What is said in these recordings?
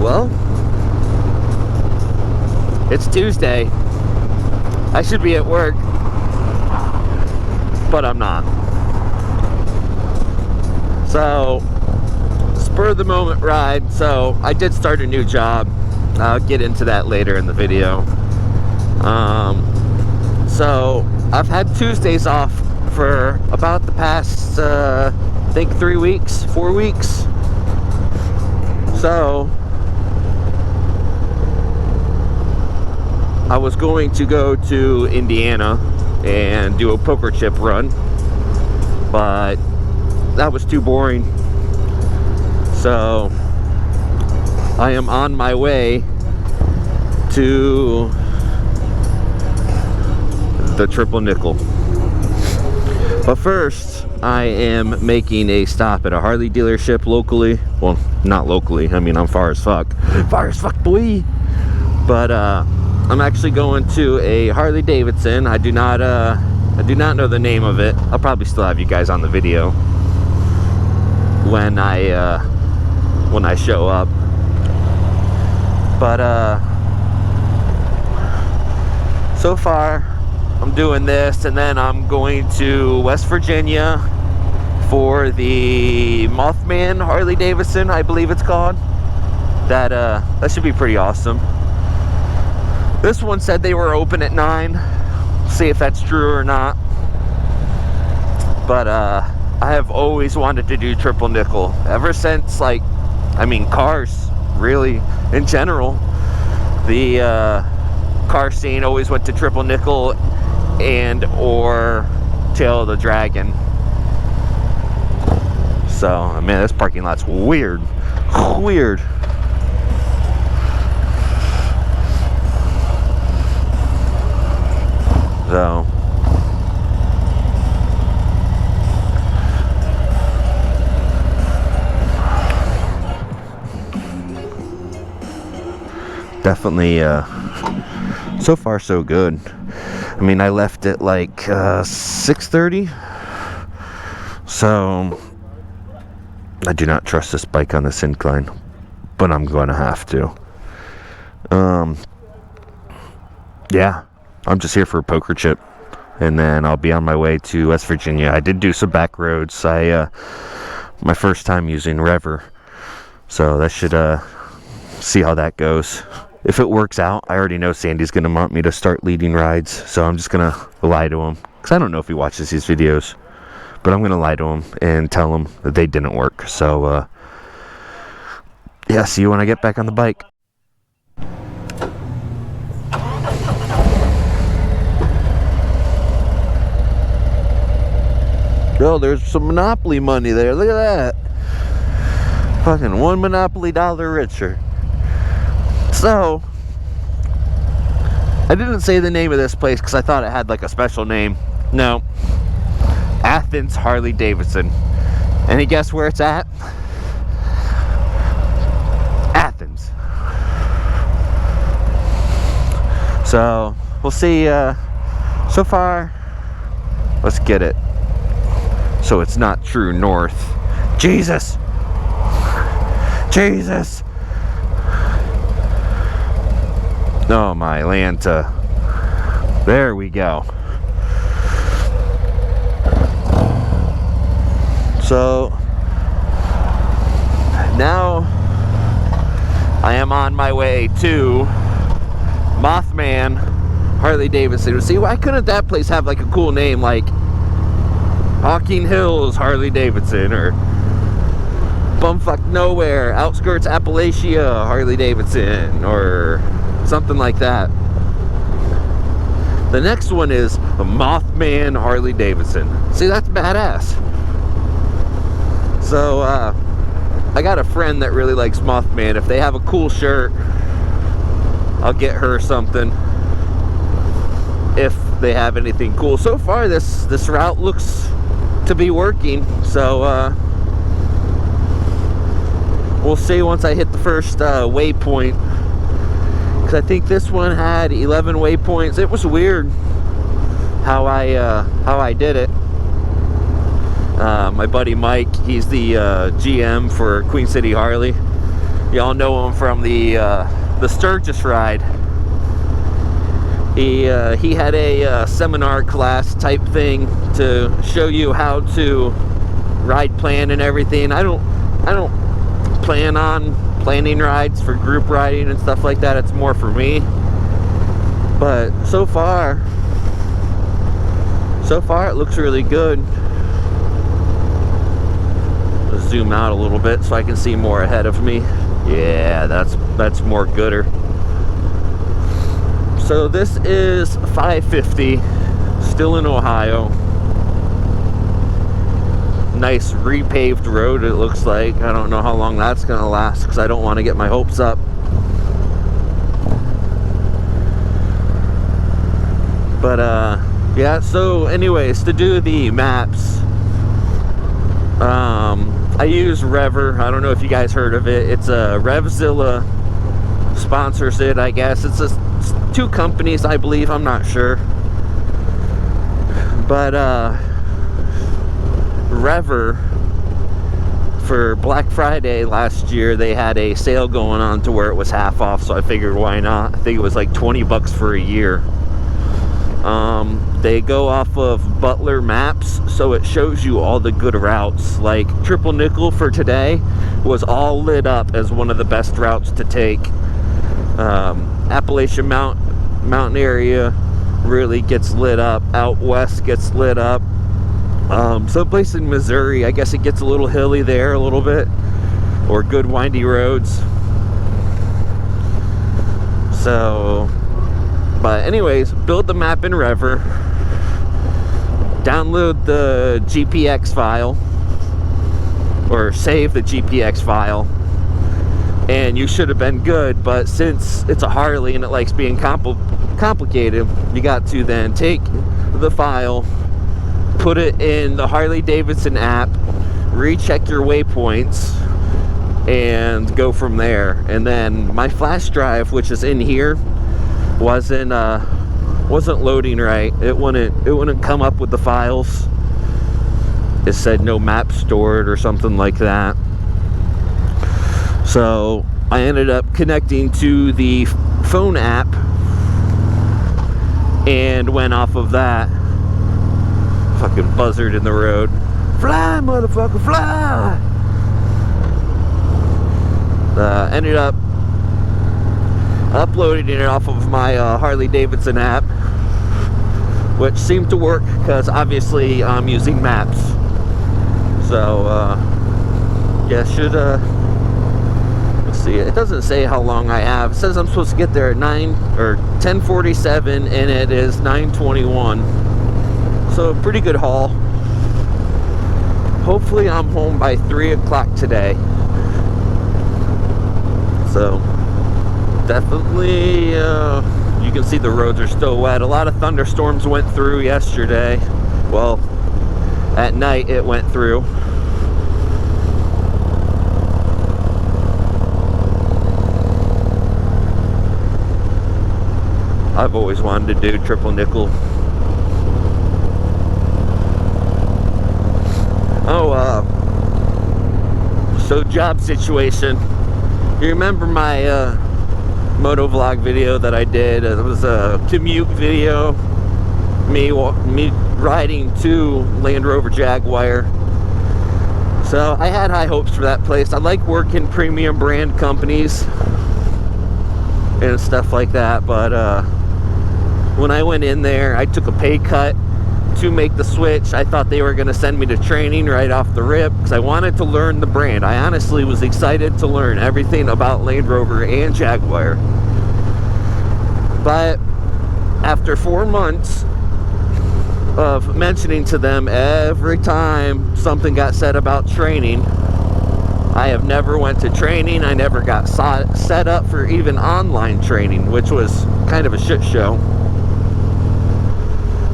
Well, it's Tuesday. I should be at work, but I'm not. So, spur of the moment ride. So, I did start a new job. I'll get into that later in the video. So, I've had Tuesdays off for about the past, I think 4 weeks. So, I was going to go to Indiana and do a poker chip run, but that was too boring. So, I am on my way to the Triple Nickle. But first, I am making a stop at a Harley dealership locally. Well, not locally. I mean, I'm far as fuck. Far as fuck, boy. But I'm actually going to a Harley Davidson. I do not know the name of it. I'll probably still have you guys on the video when I show up. But so far I'm doing this, and then I'm going to West Virginia for the Mothman Harley Davidson, I believe it's called. That should be pretty awesome. This one said they were open at 9. See if that's true or not. But I have always wanted to do Triple Nickle ever since, like, I mean, cars, really, in general. The car scene always went to Triple Nickle and or Tail of the Dragon. So, man, this parking lot's weird. Weird. So, definitely, so far so good. I mean, I left at like 6:30, so I do not trust this bike on this incline, but I'm going to have to. Yeah, I'm just here for a poker chip, and then I'll be on my way to West Virginia. I did do some back roads. My first time using Rever, so that should see how that goes. If it works out, I already know Sandy's going to want me to start leading rides, so I'm just going to lie to him, because I don't know if he watches these videos, but I'm going to lie to him and tell him that they didn't work. So, yeah, see you when I get back on the bike. Oh, there's some Monopoly money there. Look at that. Fucking one Monopoly dollar richer. So, I didn't say the name of this place because I thought it had like a special name. No. Athens Harley Davidson. Any guess where it's at? Athens. So, we'll see. So far, let's get it. So it's not true north. Jesus! Jesus! Oh my Lanta. There we go. So now I am on my way to Mothman Harley Davidson. See, why couldn't that place have like a cool name like Hawking Hills Harley Davidson, or Bumfuck Nowhere Outskirts Appalachia Harley Davidson, or something like that. The next one is the Mothman Harley Davidson. See, that's badass. So I got a friend that really likes Mothman. If they have a cool shirt, I'll get her something if they have anything cool. So far this route looks to be working, so we'll see once I hit the first waypoint, because I think this one had 11 waypoints. It was weird how I did it. My buddy Mike, he's the GM for Queen City Harley. Y'all know him from the Sturgis ride. He had a seminar class type thing to show you how to ride plan and everything. I don't plan on planning rides for group riding and stuff like that. It's more for me. But so far it looks really good. Let's zoom out a little bit so I can see more ahead of me. Yeah, that's more gooder. So this is 550, still in Ohio. Nice repaved road, it looks like. I don't know how long that's gonna last because I don't want to get my hopes up. But yeah, so anyways, to do the maps, I use Rever. I don't know if you guys heard of it. It's a Revzilla sponsors it, I guess. It's two companies, I believe. I'm not sure. But Rever, for Black Friday last year, they had a sale going on to where it was half off, so I figured why not. I think it was like 20 bucks for a year. They go off of Butler Maps, so it shows you all the good routes. Like Triple Nickle for today was all lit up as one of the best routes to take. Appalachian Mountain area really gets lit up. Out west gets lit up. Someplace in Missouri, I guess it gets a little hilly there a little bit, or good windy roads. So, but anyways, build the map in Rever, download the GPX file, or save the GPX file, and you should have been good. But since it's a Harley and it likes being complicated, you got to then take the file, put it in the Harley Davidson app, recheck your waypoints, and go from there. And then my flash drive, which is in here, wasn't loading right. It wouldn't come up with the files. It said no map stored or something like that. So I ended up connecting to the phone app and went off of that. Fucking buzzard in the road. Fly, motherfucker, fly! Ended up uploading it off of my Harley Davidson app, which seemed to work because obviously I'm using maps. So yeah, should let's see, it doesn't say how long I have. It says I'm supposed to get there at 10:47 and it is 9:21. So pretty good haul. Hopefully I'm home by 3 o'clock today. So definitely you can see the roads are still wet. A lot of thunderstorms went through yesterday. Well, at night it went through. I've always wanted to do Triple Nickle. So job situation. You remember my moto vlog video that I did? It was a commute video. Me riding to Land Rover Jaguar. So I had high hopes for that place. I like working premium brand companies and stuff like that. But when I went in there, I took a pay cut to make the switch. I thought they were going to send me to training right off the rip because I wanted to learn the brand. I honestly was excited to learn everything about Land Rover and Jaguar. But after 4 months of mentioning to them every time something got said about training, I have never went to training. I never got set up for even online training, which was kind of a shit show.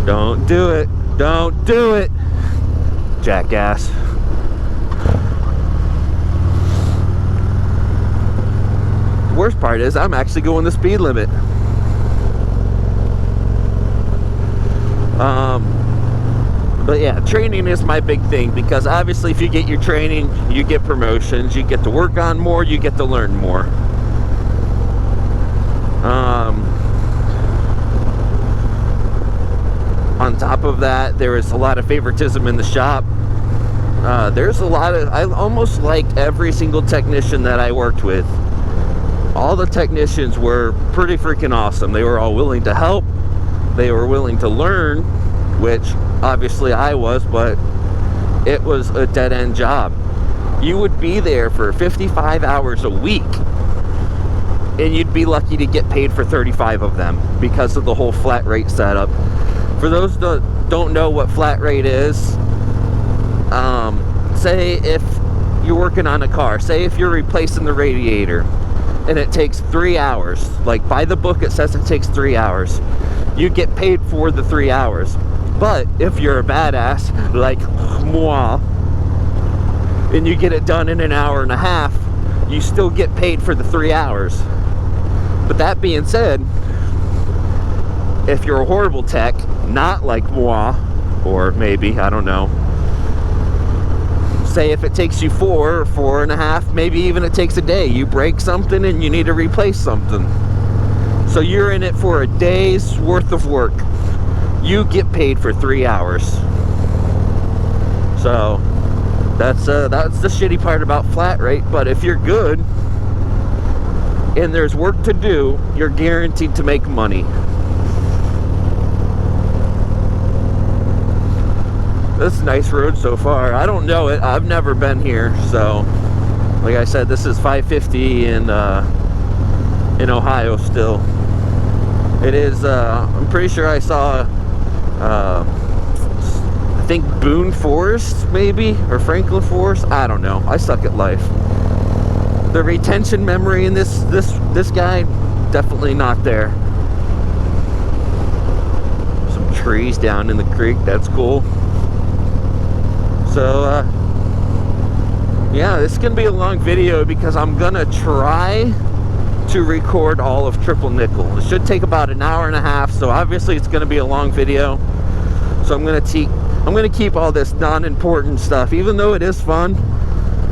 Don't do it. Don't do it, jackass. The worst part is I'm actually going the speed limit. But yeah, training is my big thing, because obviously if you get your training, you get promotions, you get to work on more, you get to learn more. On top of that, there is a lot of favoritism in the shop. There's a lot of, I almost liked every single technician that I worked with. All the technicians were pretty freaking awesome. They were all willing to help. They were willing to learn, which obviously I was, but it was a dead-end job. You would be there for 55 hours a week, and you'd be lucky to get paid for 35 of them because of the whole flat rate setup. For those that don't know what flat rate is, say if you're working on a car, say if you're replacing the radiator, and it takes 3 hours, like by the book it says it takes 3 hours, you get paid for the 3 hours. But if you're a badass like moi, and you get it done in an hour and a half, you still get paid for the 3 hours. But that being said, if you're a horrible tech, not like moi, or maybe, I don't know, say if it takes you 4 or 4.5, maybe even it takes a day, you break something and you need to replace something, so you're in it for a day's worth of work, you get paid for 3 hours. So that's the shitty part about flat rate. But if you're good and there's work to do, you're guaranteed to make money. This is a nice road so far. I don't know it, I've never been here, so like I said, this is 550 in Ohio still. It is, I'm pretty sure I saw, I think Boone Forest maybe, or Franklin Forest, I don't know. I suck at life. The retention memory in this guy, definitely not there. Some trees down in the creek, that's cool. So, yeah, this is going to be a long video because I'm going to try to record all of Triple Nickle. It should take about an hour and a half, so obviously it's going to be a long video. So I'm going to keep all this non-important stuff, even though it is fun.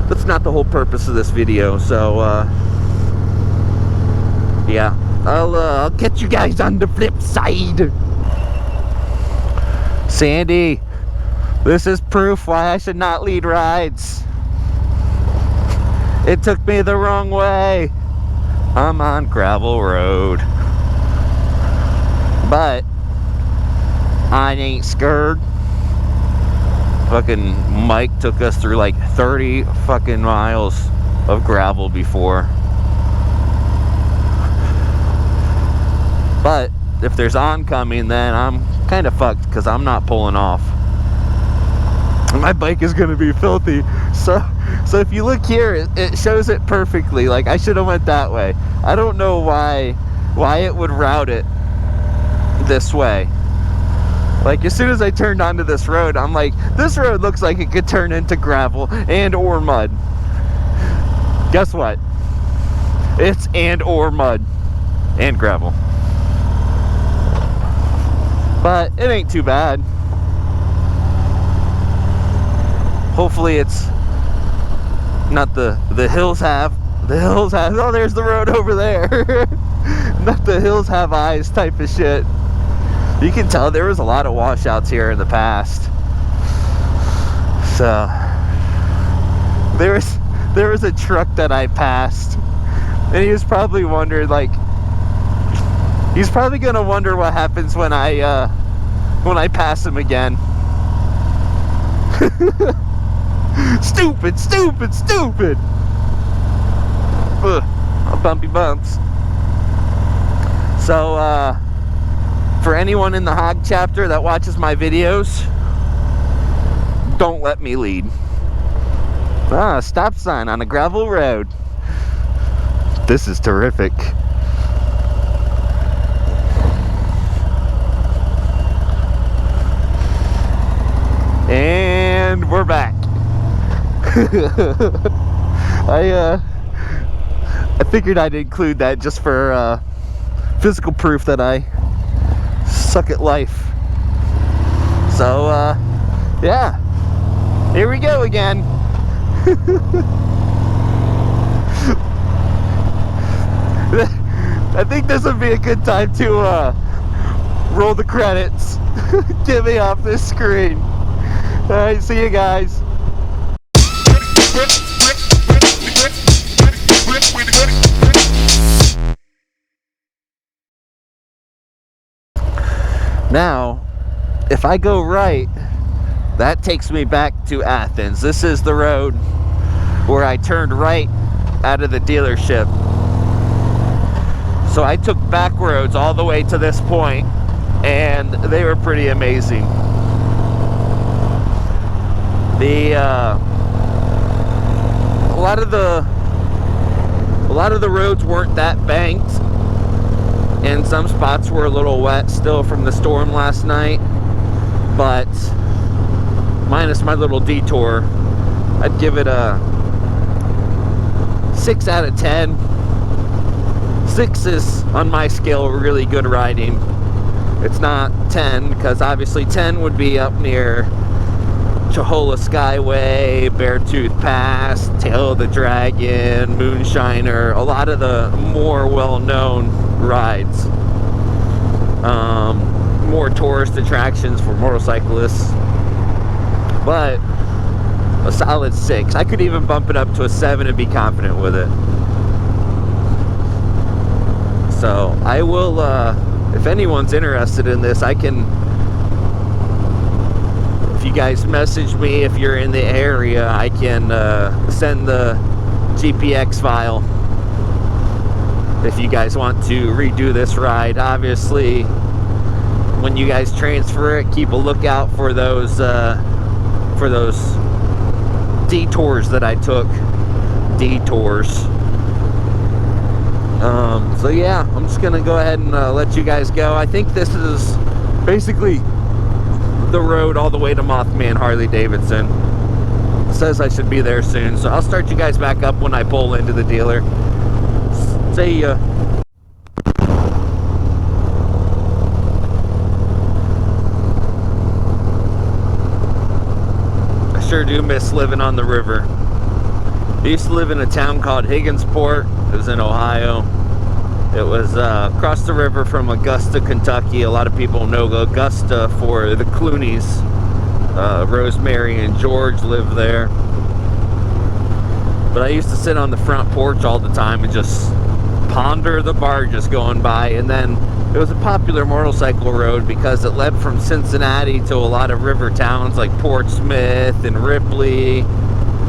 That's not the whole purpose of this video. So, yeah, I'll catch you guys on the flip side. Sandy, this is proof why I should not lead rides. It took me the wrong way. I'm on gravel road, but I ain't scared. Fucking Mike took us through like 30 fucking miles of gravel before. But if there's oncoming, then I'm kind of fucked because I'm not pulling off. My bike is gonna be filthy. So if you look here, it shows it perfectly. Like, I should have went that way. I don't know why it would route it this way. Like, as soon as I turned onto this road, I'm like, this road looks like it could turn into gravel and or mud. Guess what? It's and or mud and gravel. But it ain't too bad. Hopefully it's not the hills have, oh, there's the road over there. Not the hills have eyes type of shit. You can tell there was a lot of washouts here in the past. So there was a truck that I passed, and he was probably wondering, like, he's probably gonna wonder what happens when I pass him again. Stupid. Ugh, bumpy bumps. So, for anyone in the hog chapter that watches my videos, don't let me lead. Ah, stop sign on a gravel road. This is terrific. And we're back. I figured I'd include that just for physical proof that I suck at life. So Yeah, here we go again. I think this would be a good time to roll the credits. Get me off this screen. Alright, see you guys. Now, if I go right, that takes me back to Athens. This is the road where I turned right out of the dealership. So I took back roads all the way to this point, and they were pretty amazing. A lot of the roads weren't that banked, and some spots were a little wet still from the storm last night, but minus my little detour, I'd give it a 6 out of 10. 6 is, on my scale, really good riding. It's not 10, because obviously 10 would be up near Chihuahua Skyway, Beartooth Pass, Tail of the Dragon, Moonshiner, a lot of the more well-known rides. More tourist attractions for motorcyclists. But a solid 6. I could even bump it up to a 7 and be confident with it. So I will, if anyone's interested in this, I can, if you guys message me, if you're in the area, I can send the GPX file if you guys want to redo this ride. Obviously, when you guys transfer it, keep a lookout for those detours that I took. Detours. So yeah, I'm just gonna go ahead and let you guys go. I think this is basically the road all the way to Mothman Harley Davidson. It says I should be there soon, so I'll start you guys back up when I pull into the dealer. See ya. I sure do miss living on the river. I used to live in a town called Higginsport. It was in Ohio. It was across the river from Augusta, Kentucky. A lot of people know Augusta for the Clooneys. Rosemary and George lived there. But I used to sit on the front porch all the time and just ponder the barges going by. And then it was a popular motorcycle road because it led from Cincinnati to a lot of river towns like Portsmouth and Ripley.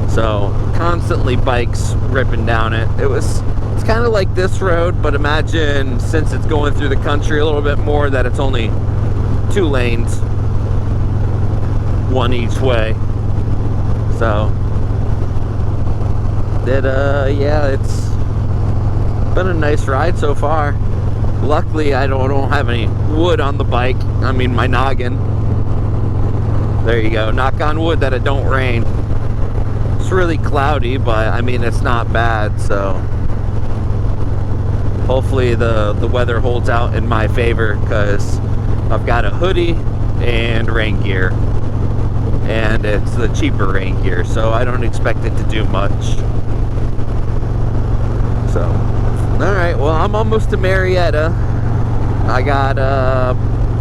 So constantly bikes ripping down it. It's kind of like this road, but imagine, since it's going through the country a little bit more, that it's only 2 lanes, 1 each way. So yeah, it's been a nice ride so far. Luckily, I don't have any wood on the bike. I mean, my noggin. There you go. Knock on wood that it don't rain. It's really cloudy, but I mean, it's not bad, so hopefully the weather holds out in my favor, because I've got a hoodie and rain gear, and it's the cheaper rain gear, so I don't expect it to do much. So alright, well, I'm almost to Marietta. I got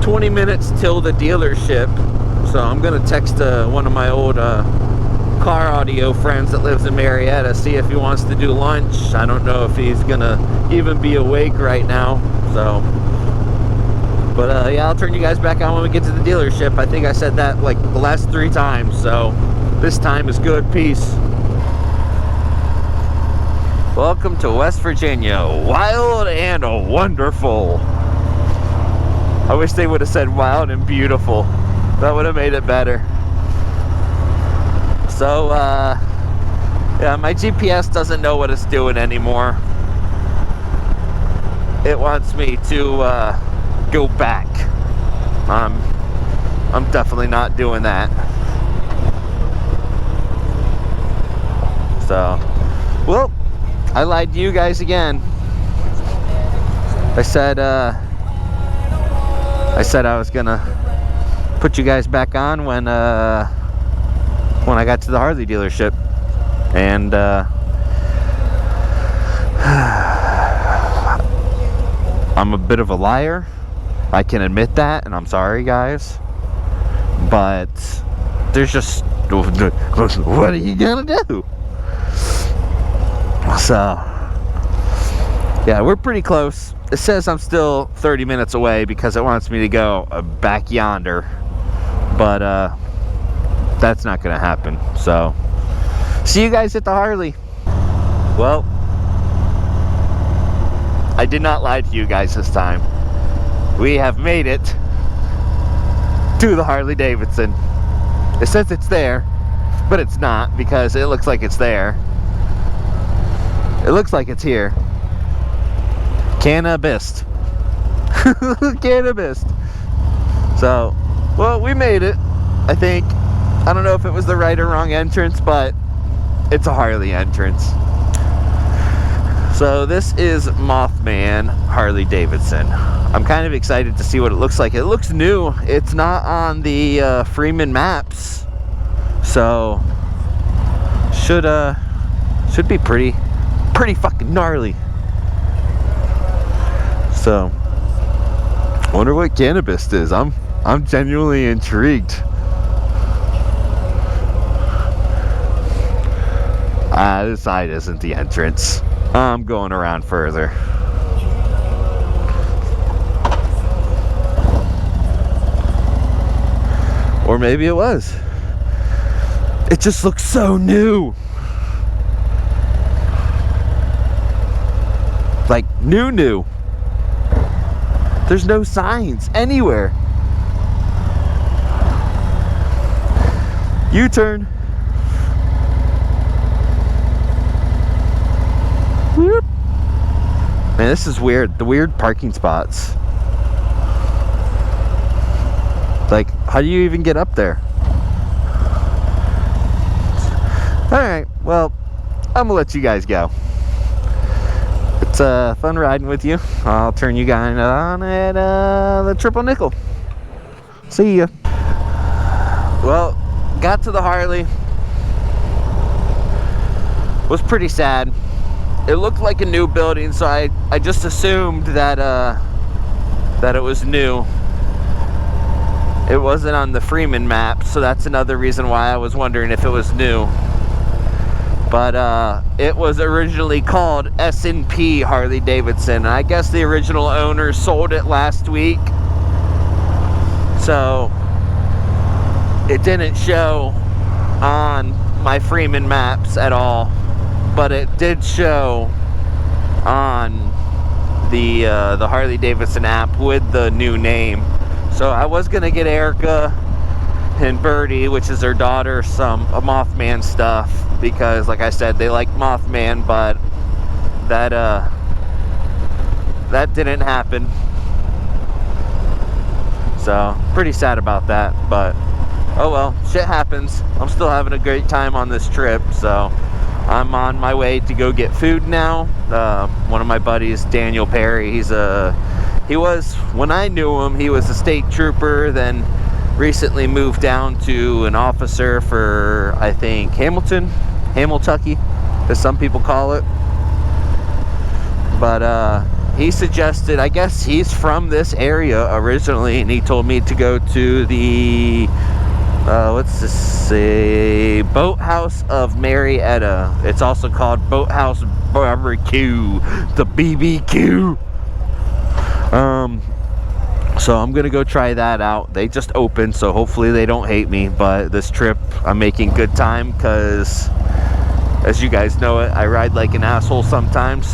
20 minutes till the dealership, so I'm gonna text one of my old car audio friends that lives in Marietta, see if he wants to do lunch. I don't know if he's gonna even be awake right now, so but yeah, I'll turn you guys back on when we get to the dealership. I think I said that like the last 3 times, so this time is good. Peace. Welcome to West Virginia, wild and wonderful. I wish they would have said wild and beautiful. That would have made it better. So, yeah, my GPS doesn't know what it's doing anymore. It wants me to go back. I'm definitely not doing that. So, well, I lied to you guys again. I said I was gonna put you guys back on when when I got to the Harley dealership. And I'm a bit of a liar. I can admit that, and I'm sorry, guys. But there's just, what are you gonna do? So, yeah, we're pretty close. It says I'm still 30 minutes away because it wants me to go back yonder. But that's not gonna happen. So, see you guys at the Harley. Well, I did not lie to you guys this time. We have made it to the Harley Davidson. It says it's there, but it's not because it looks like it's there. It looks like it's here. Cannabis. Cannabis. So, well, we made it, I think. I don't know if it was the right or wrong entrance, but it's a Harley entrance. So this is Mothman Harley Davidson. I'm kind of excited to see what it looks like. It looks new. It's not on the Freeman maps, so should be pretty fucking gnarly. So, wonder what cannabis is. I'm genuinely intrigued. This side isn't the entrance. I'm going around further. Or maybe it was. It just looks so new. Like new. There's no signs anywhere. U-turn. Whoop. Man, this is weird. The weird parking spots. Like, how do you even get up there? Alright, well, I'm gonna let you guys go. It's fun riding with you. I'll turn you guys on at the Triple Nickle. See ya. Well, got to the Harley. Was pretty sad. It looked like a new building, so I just assumed that it was new. It wasn't on the Freeman map, so that's another reason why I was wondering if it was new. But it was originally called S&P Harley Davidson. I guess the original owner sold it last week, so it didn't show on my Freeman maps at all. But it did show on the Harley Davidson app with the new name. So I was gonna get Erica and Birdie, which is her daughter, some Mothman stuff, because like I said, they like Mothman, but that didn't happen. So pretty sad about that, but oh well, shit happens. I'm still having a great time on this trip, so I'm on my way to go get food now. One of my buddies, Daniel Perry, he was, when I knew him, he was a state trooper, then recently moved down to an officer for, I think, Hamiltucky, as some people call it. But he suggested, I guess he's from this area originally, and he told me to go to the what's this say? Boathouse of Marietta. It's also called Boathouse Barbecue, the BBQ. So I'm gonna go try that out. They just opened, so hopefully they don't hate me. But this trip, I'm making good time because, as you guys know it, I ride like an asshole sometimes.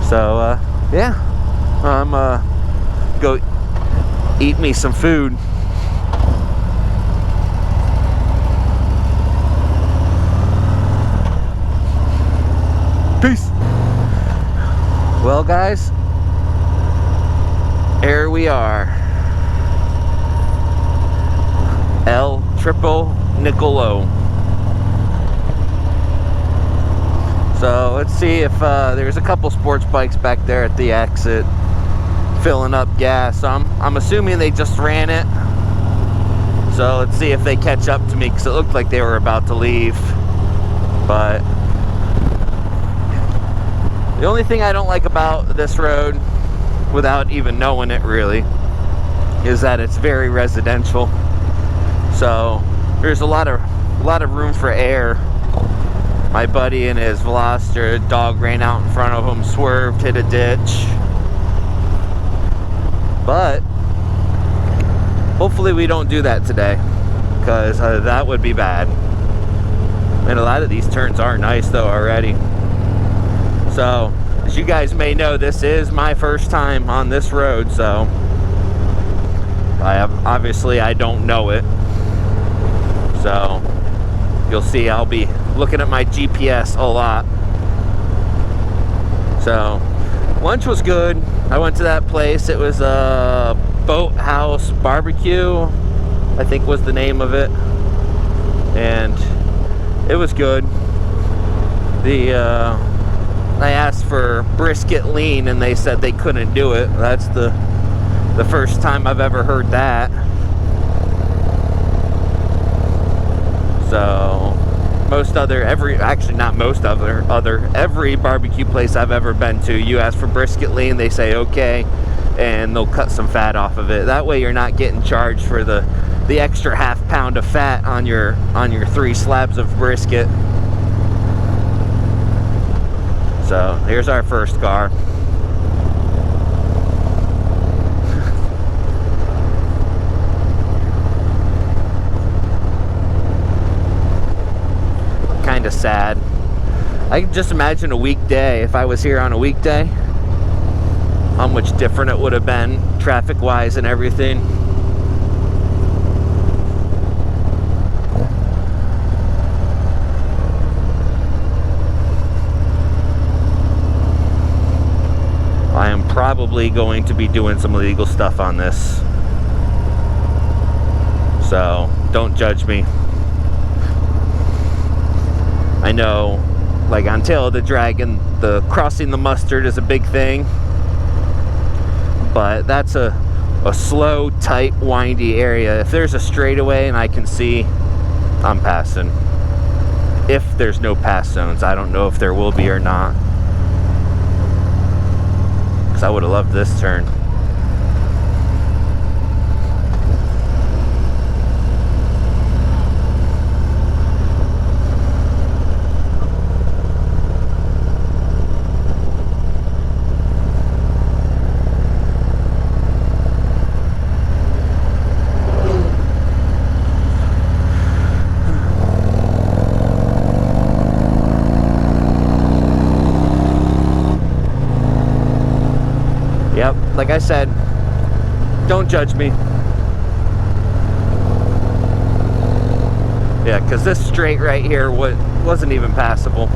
So yeah, I'm go eat me some food. Peace. Well, guys, here we are. El Triple Nickle. So let's see if there's a couple sports bikes back there at the exit filling up gas. So I'm assuming they just ran it. So let's see if they catch up to me, because it looked like they were about to leave. But the only thing I don't like about this road, without even knowing it really, is that it's very residential. So there's a lot of room for error. My buddy and his Veloster dog ran out in front of him, swerved, hit a ditch. But hopefully we don't do that today, because that would be bad. And a lot of these turns are nice though already. So as you guys may know, this is my first time on this road, so obviously I don't know it. So you'll see I'll be looking at my GPS a lot. So lunch was good. I went to that place. It was a Boathouse Barbecue, I think was the name of it, and it was good. I asked for brisket lean and they said they couldn't do it. That's the first time I've ever heard that. So every barbecue place I've ever been to, you ask for brisket lean, they say okay, and they'll cut some fat off of it. That way you're not getting charged for the extra half pound of fat on your 3 slabs of brisket. So here's our first car. Kind of sad. I can just imagine a weekday, if I was here on a weekday, how much different it would have been traffic wise and everything. I am probably going to be doing some illegal stuff on this, so don't judge me. I know, like on Tail of the Dragon, the crossing the mustard is a big thing, but that's a slow, tight, windy area. If there's a straightaway and I can see, I'm passing. If there's no pass zones. I don't know if there will be or not, because I would have loved this turn. Yep, like I said, don't judge me. Yeah, because this straight right here wasn't even passable.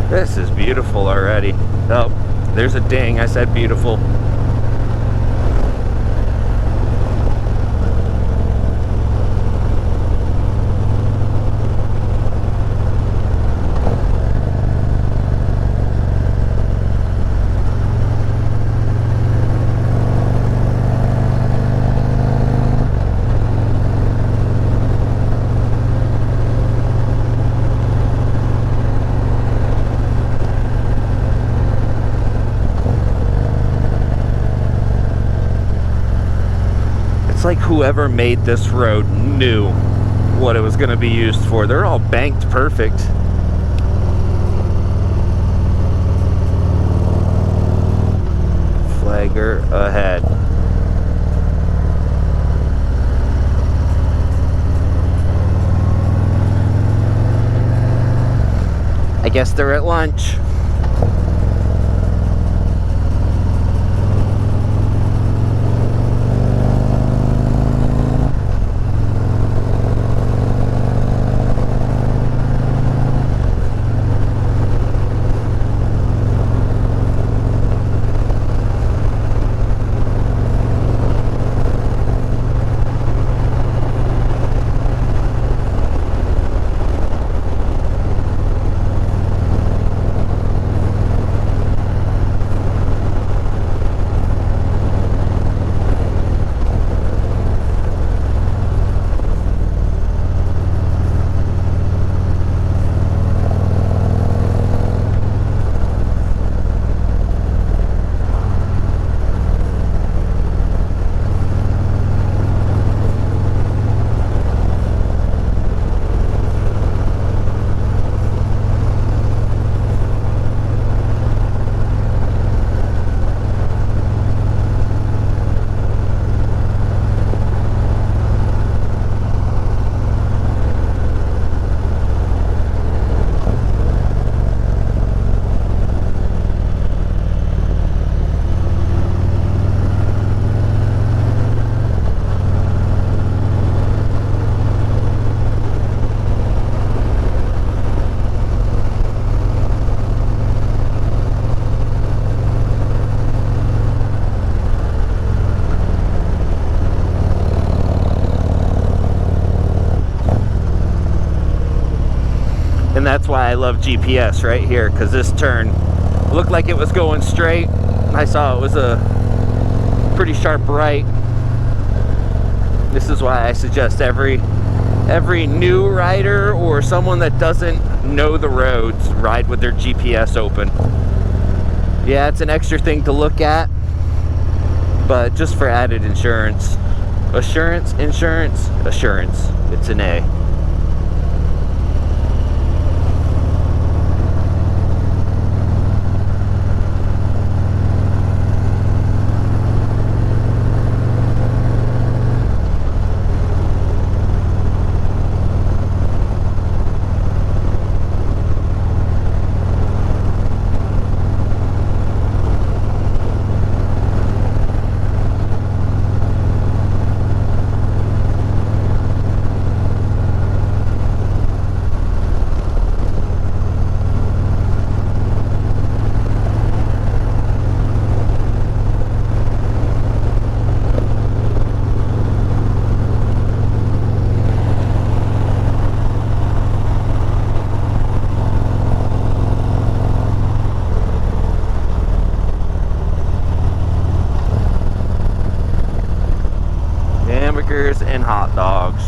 This is beautiful already. Oh, there's a ding. I said beautiful. It's like whoever made this road knew what it was going to be used for. They're all banked perfect. Flagger ahead. I guess they're at lunch. That's why I love GPS right here, because this turn looked like it was going straight. I saw it was a pretty sharp right. This is why I suggest every new rider or someone that doesn't know the roads ride with their GPS open. Yeah, it's an extra thing to look at, but just for added insurance. Assurance, insurance, assurance. It's an A. Hamburgers and hot dogs.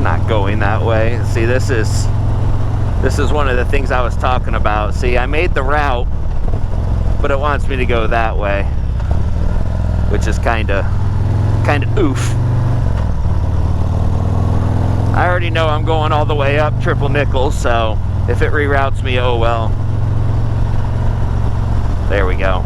Not going that way. See, this is one of the things I was talking about. See, I made the route, but it wants me to go that way, which is kind of oof. I already know I'm going all the way up Triple Nickle, so if it reroutes me, oh well. There we go.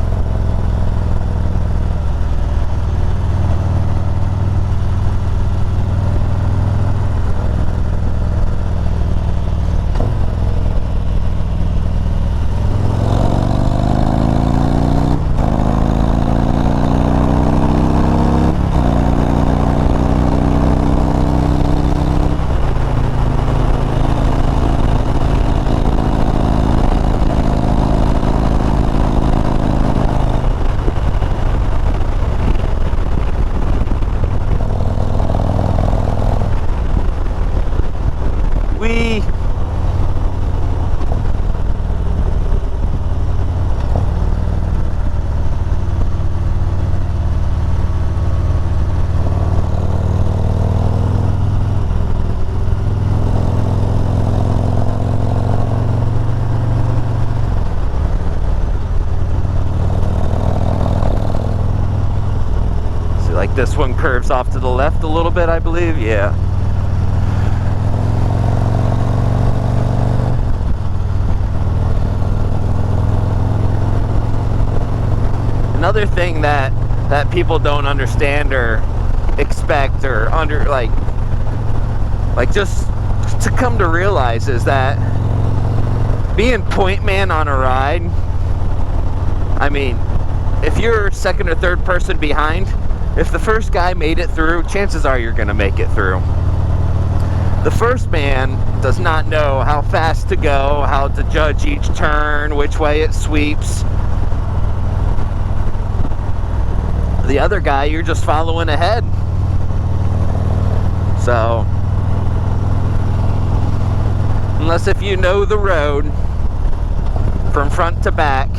This one curves off to the left a little bit, I believe. Yeah. Another thing that people don't understand or expect or like just to come to realize is that being point man on a ride, I mean, if you're second or third person behind, if the first guy made it through, chances are you're going to make it through. The first man does not know how fast to go, how to judge each turn, which way it sweeps. The other guy, you're just following ahead. So, unless if you know the road from front to back,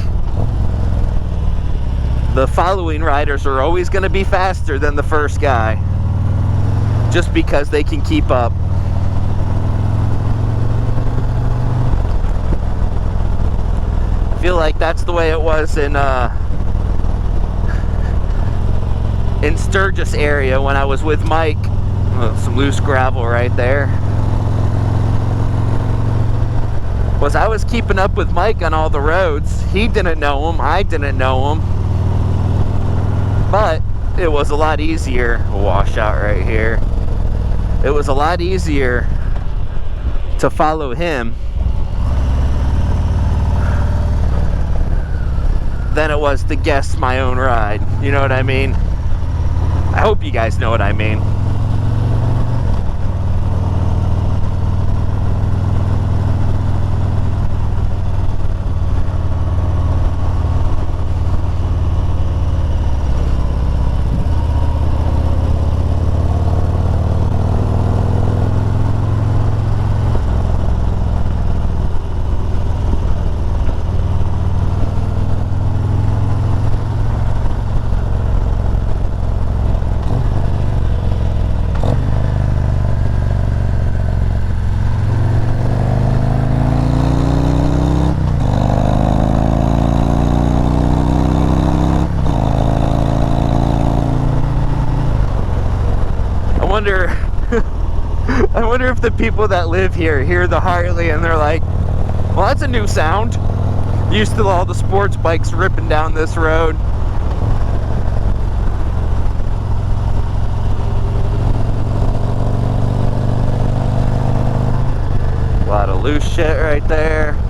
the following riders are always going to be faster than the first guy, just because they can keep up. I feel like that's the way it was in Sturgis area when I was with Mike. Some loose gravel right there. I was keeping up with Mike on all the roads. He didn't know him, I didn't know him. But it was a lot easier. A washout right here. It was a lot easier to follow him than it was to guess my own ride. You know what I mean? I hope you guys know what I mean. the people that live here hear the Harley and they're like, well, that's a new sound. Used to all the sports bikes ripping down this road. A lot of loose shit right there.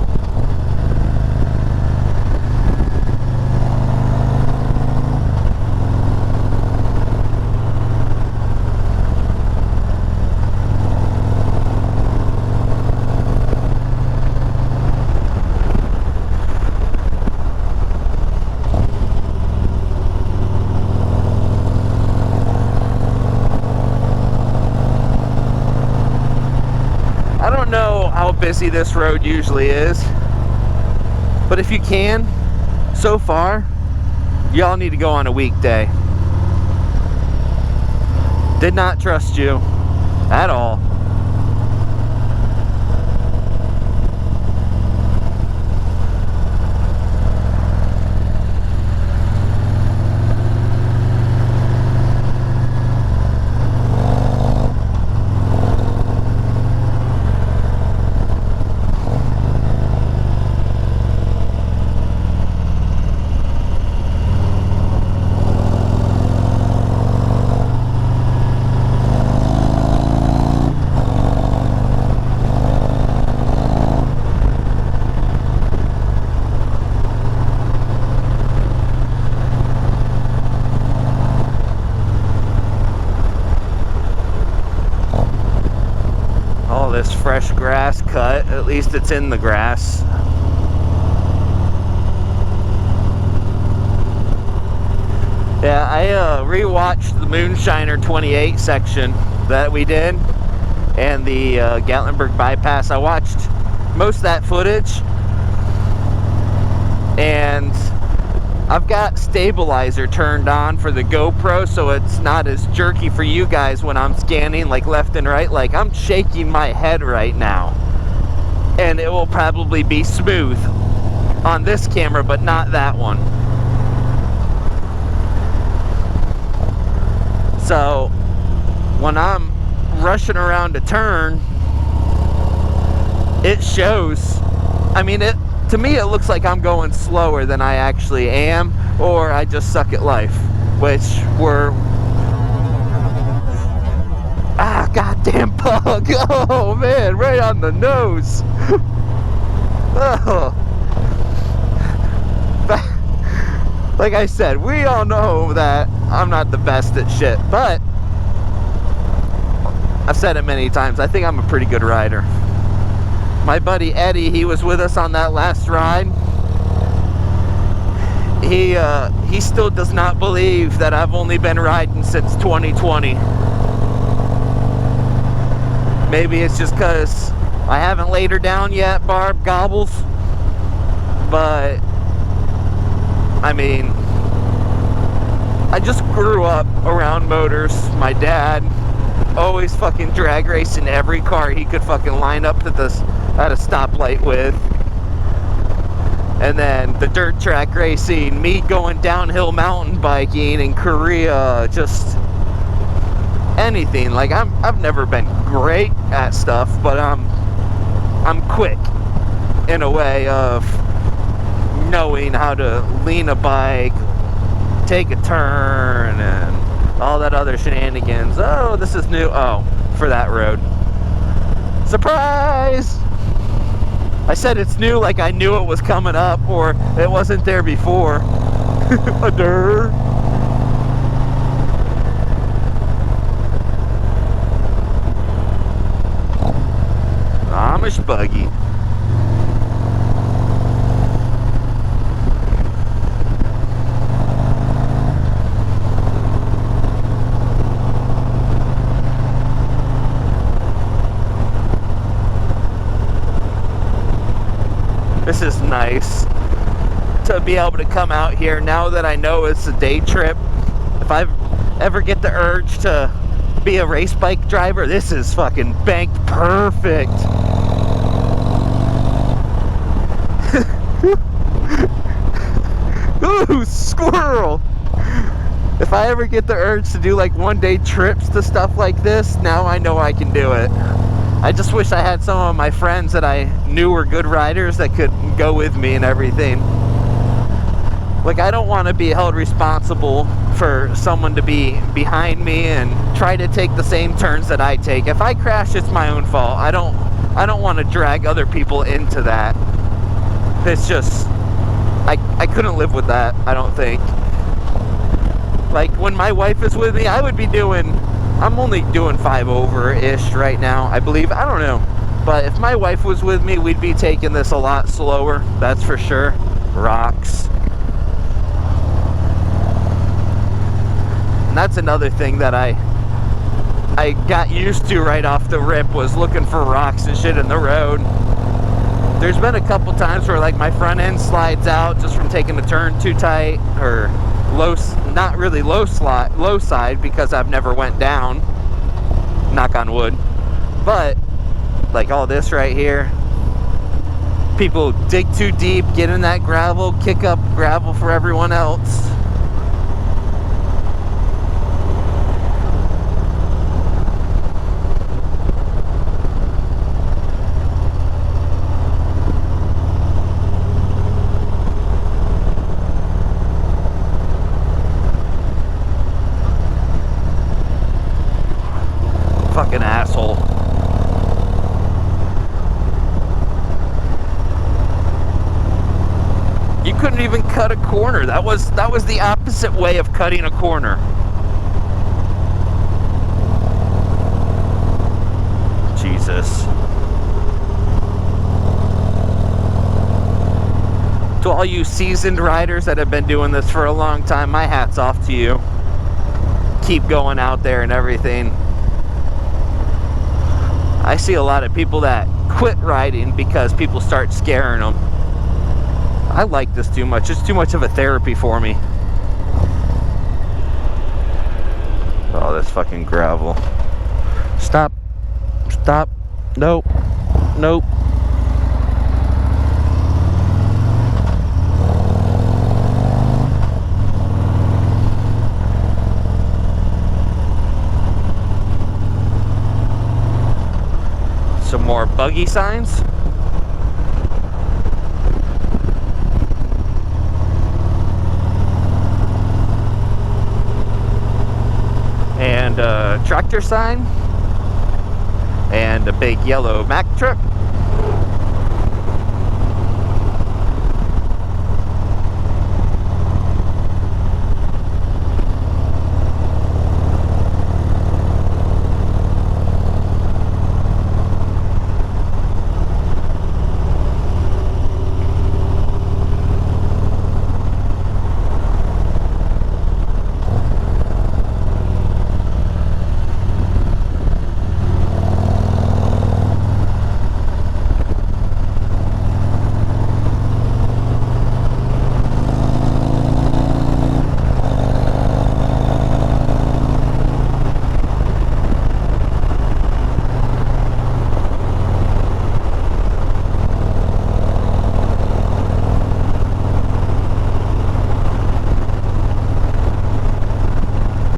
I don't know how busy this road usually is, but if you can, so far, y'all need to go on a weekday. Did not trust you at all. This fresh grass cut, at least it's in the grass. Yeah, I rewatched the Moonshiner 28 section that we did and the Gatlinburg bypass. I watched most of that footage and I've got stabilizer turned on for the GoPro so it's not as jerky for you guys when I'm scanning like left and right. Like I'm shaking my head right now and it will probably be smooth on this camera but not that one. So when I'm rushing around a turn, it shows. I mean, to me, it looks like I'm going slower than I actually am, or I just suck at life, which we're... Ah, goddamn bug! Oh, man, right on the nose! Oh. Like I said, we all know that I'm not the best at shit, but I've said it many times, I think I'm a pretty good rider. My buddy Eddie, he was with us on that last ride. He still does not believe that I've only been riding since 2020. Maybe it's just because I haven't laid her down yet, Barb Gobbles. But, I mean, I just grew up around motors. My dad always fucking drag racing every car he could fucking line up to this at a stoplight with. And then the dirt track racing, me going downhill mountain biking in Korea, just anything. Like I've never been great at stuff, but I'm quick in a way of knowing how to lean a bike, take a turn, and all that other shenanigans. Oh, this is new. Oh, for that road. Surprise! I said it's new like I knew it was coming up or it wasn't there before. Adder. Amish buggy. This is nice to be able to come out here now that I know it's a day trip. If I ever get the urge to be a race bike driver, this is fucking banked perfect. Ooh, squirrel! If I ever get the urge to do like one-day trips to stuff like this, now I know I can do it. I just wish I had some of my friends that I knew were good riders that could go with me and everything. Like, I don't want to be held responsible for someone to be behind me and try to take the same turns that I take. If I crash, it's my own fault. I don't want to drag other people into that. It's just, I couldn't live with that, I don't think. Like, when my wife is with me, I would be doing, I'm only doing 5 over-ish right now, I believe. I don't know. But if my wife was with me, we'd be taking this a lot slower, that's for sure. Rocks. And that's another thing that I got used to right off the rip, was looking for rocks and shit in the road. There's been a couple times where, like, my front end slides out just from taking a turn too tight, or low, not really low side, because I've never went down, knock on wood. But like all this right here, people dig too deep, get in that gravel, kick up gravel for everyone else. Fucking asshole. You couldn't even cut a corner. That was the opposite way of cutting a corner. Jesus. To all you seasoned riders that have been doing this for a long time, my hat's off to you. Keep going out there and everything. I see a lot of people that quit riding because people start scaring them. I like this too much. It's too much of a therapy for me. Oh, this fucking gravel. Stop. Stop. Nope. Nope. Some more buggy signs. And a tractor sign. And a big yellow Mack truck.